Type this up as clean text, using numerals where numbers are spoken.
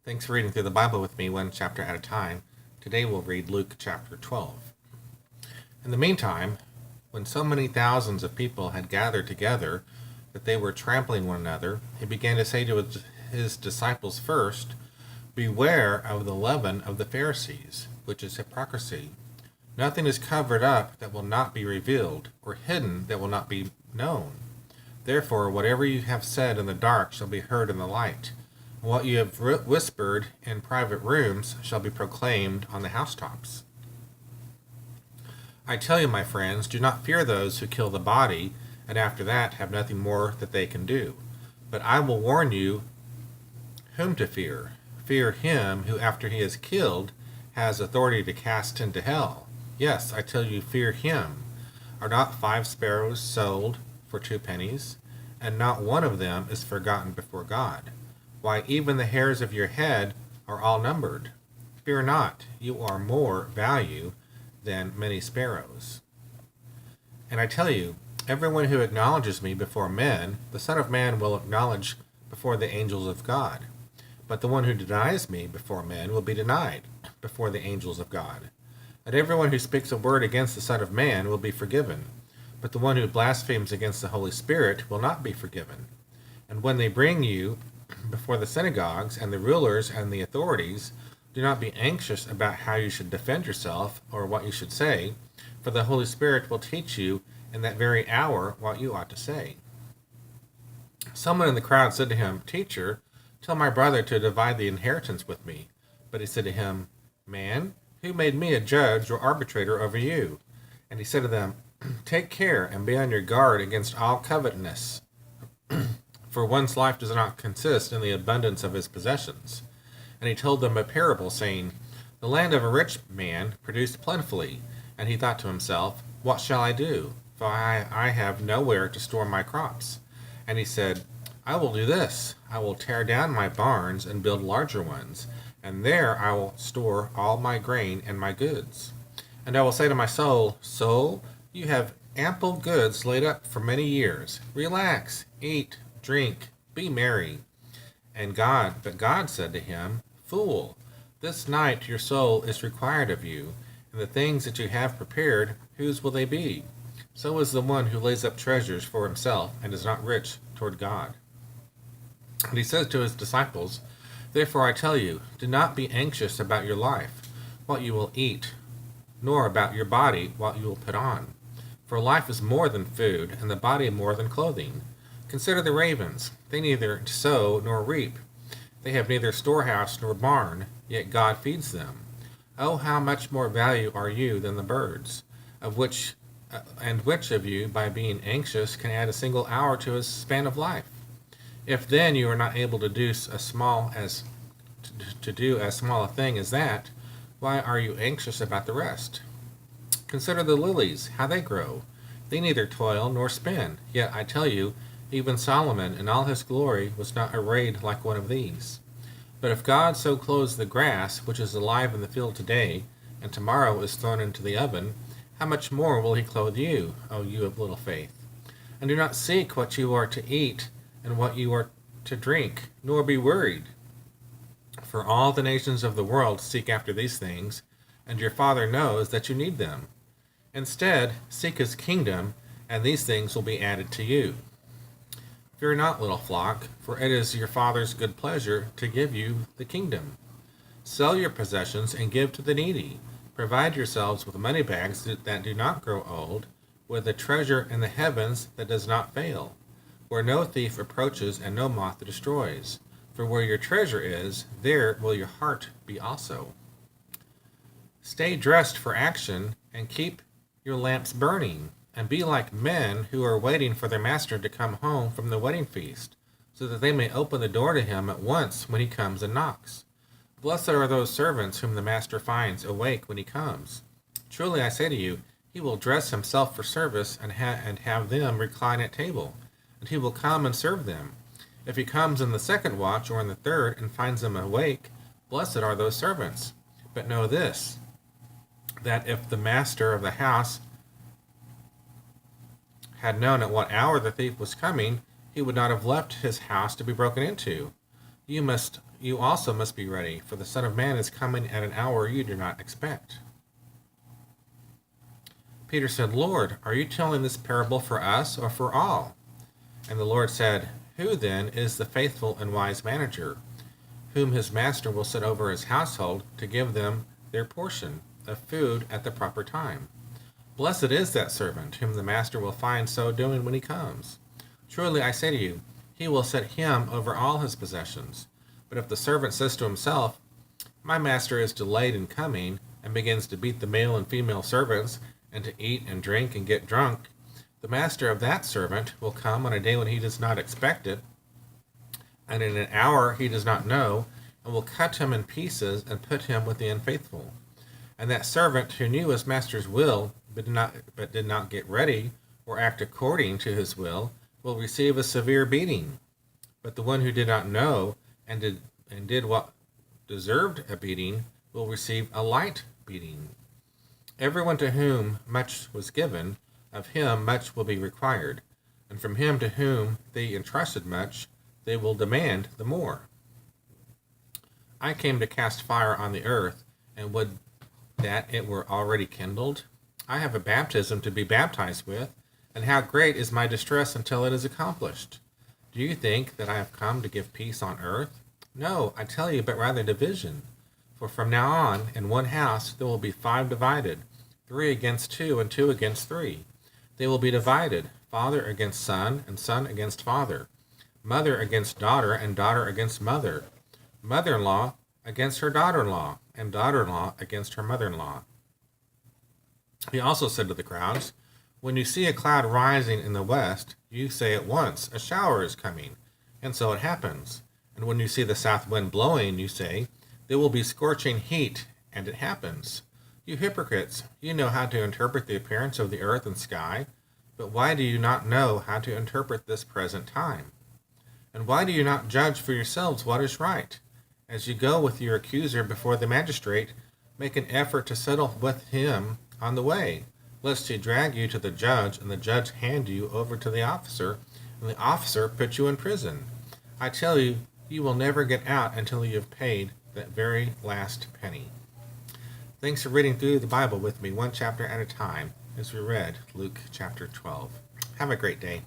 Thanks for reading through the Bible with me one chapter at a time. Today we'll read Luke chapter 12. In the meantime, when so many thousands of people had gathered together that they were trampling one another, he began to say to his disciples first, "Beware of the leaven of the Pharisees, which is hypocrisy. Nothing is covered up that will not be revealed, or hidden that will not be known. Therefore, whatever you have said in the dark shall be heard in the light. And what you have whispered in private rooms shall be proclaimed on the housetops. I tell you, my friends, do not fear those who kill the body, and after that have nothing more that they can do. But I will warn you whom to fear. Fear him who, after he is killed, has authority to cast into hell. Yes, I tell you, fear him. Are not 5 sparrows sold for 2 pennies, and not one of them is forgotten before God? Why, even the hairs of your head are all numbered. Fear not, you are more value than many sparrows. And I tell you, everyone who acknowledges me before men, the Son of Man will acknowledge before the angels of God. But the one who denies me before men will be denied before the angels of God. And everyone who speaks a word against the Son of Man will be forgiven, but the one who blasphemes against the Holy Spirit will not be forgiven. And when they bring you before the synagogues and the rulers and the authorities, do not be anxious about how you should defend yourself or what you should say, for the Holy Spirit will teach you in that very hour what you ought to say." Someone in the crowd said to him, "Teacher, tell my brother to divide the inheritance with me." But he said to him, "Man, who made me a judge or arbitrator over you?" And he said to them, "Take care and be on your guard against all covetousness, for one's life does not consist in the abundance of his possessions." And he told them a parable, saying, "The land of a rich man produced plentifully, and he thought to himself, 'What shall I do? For I have nowhere to store my crops.' And he said, 'I will do this. I will tear down my barns and build larger ones, and there I will store all my grain and my goods. And I will say to my soul, Soul, you have ample goods laid up for many years. Relax, eat, drink, be merry.' But God said to him, 'Fool, this night your soul is required of you, and the things that you have prepared, whose will they be? So is the one who lays up treasures for himself and is not rich toward God.' And he says to his disciples, 'Therefore I tell you, do not be anxious about your life, what you will eat, nor about your body, what you will put on. For life is more than food, and the body more than clothing. Consider the ravens. They neither sow nor reap. They have neither storehouse nor barn, yet God feeds them. Oh, how much more value are you than the birds? Which of you, by being anxious, can add a single hour to his span of life? If then you are not able to do as small a thing as that, why are you anxious about the rest? Consider the lilies, how they grow. They neither toil nor spin. Yet I tell you, even Solomon in all his glory was not arrayed like one of these. But if God so clothes the grass, which is alive in the field today, and tomorrow is thrown into the oven, how much more will he clothe you, O you of little faith? And do not seek what you are to eat and what you are to drink, nor be worried. For all the nations of the world seek after these things, and your Father knows that you need them. Instead, seek his kingdom, and these things will be added to you. Fear not, little flock, for it is your Father's good pleasure to give you the kingdom. Sell your possessions and give to the needy. Provide yourselves with money bags that do not grow old, with a treasure in the heavens that does not fail, where no thief approaches and no moth destroys. For where your treasure is, there will your heart be also. Stay dressed for action and keep your lamps burning, and be like men who are waiting for their master to come home from the wedding feast, so that they may open the door to him at once when he comes and knocks. Blessed are those servants whom the master finds awake when he comes. Truly I say to you, he will dress himself for service and have them recline at table, and he will come and serve them. If he comes in the second watch or in the third and finds them awake, blessed are those servants. But know this, that if the master of the house had known at what hour the thief was coming, he would not have left his house to be broken into. You must you also must be ready, for the Son of Man is coming at an hour you do not expect. Peter said, Lord, are you telling this parable for us or for all? And the Lord said, Who then is the faithful and wise manager, whom his master will set over his household to give them their portion of food at the proper time? Blessed is that servant whom the master will find so doing when he comes. Truly I say to you, he will set him over all his possessions. But if the servant says to himself, My master is delayed in coming, and begins to beat the male and female servants, and to eat and drink and get drunk, the master of that servant will come on a day when he does not expect it, and in an hour he does not know, and will cut him in pieces and put him with the unfaithful. And that servant who knew his master's will, but did not get ready or act according to his will receive a severe beating. But the one who did not know and did what deserved a beating will receive a light beating. Everyone to whom much was given, of him much will be required, and from him to whom they entrusted much, they will demand the more. I came to cast fire on the earth, and would that it were already kindled. I have a baptism to be baptized with, and how great is my distress until it is accomplished. Do you think that I have come to give peace on earth? No, I tell you, but rather division. For from now on, in one house there will be 5 divided, 3 against 2, and 2 against 3. They will be divided, father against son, and son against father, mother against daughter, and daughter against mother, mother-in-law against her daughter-in-law, and daughter-in-law against her mother-in-law. He also said to the crowds, When you see a cloud rising in the west, you say at once, A shower is coming, and so it happens. And when you see the south wind blowing, you say, There will be scorching heat, and it happens. You hypocrites, you know how to interpret the appearance of the earth and sky, but why do you not know how to interpret this present time? And why do you not judge for yourselves what is right? As you go with your accuser before the magistrate, make an effort to settle with him on the way, lest he drag you to the judge, and the judge hand you over to the officer, and the officer put you in prison. I tell you, you will never get out until you have paid that very last penny. Thanks for reading through the Bible with me, one chapter at a time, as we read Luke chapter 12. Have a great day.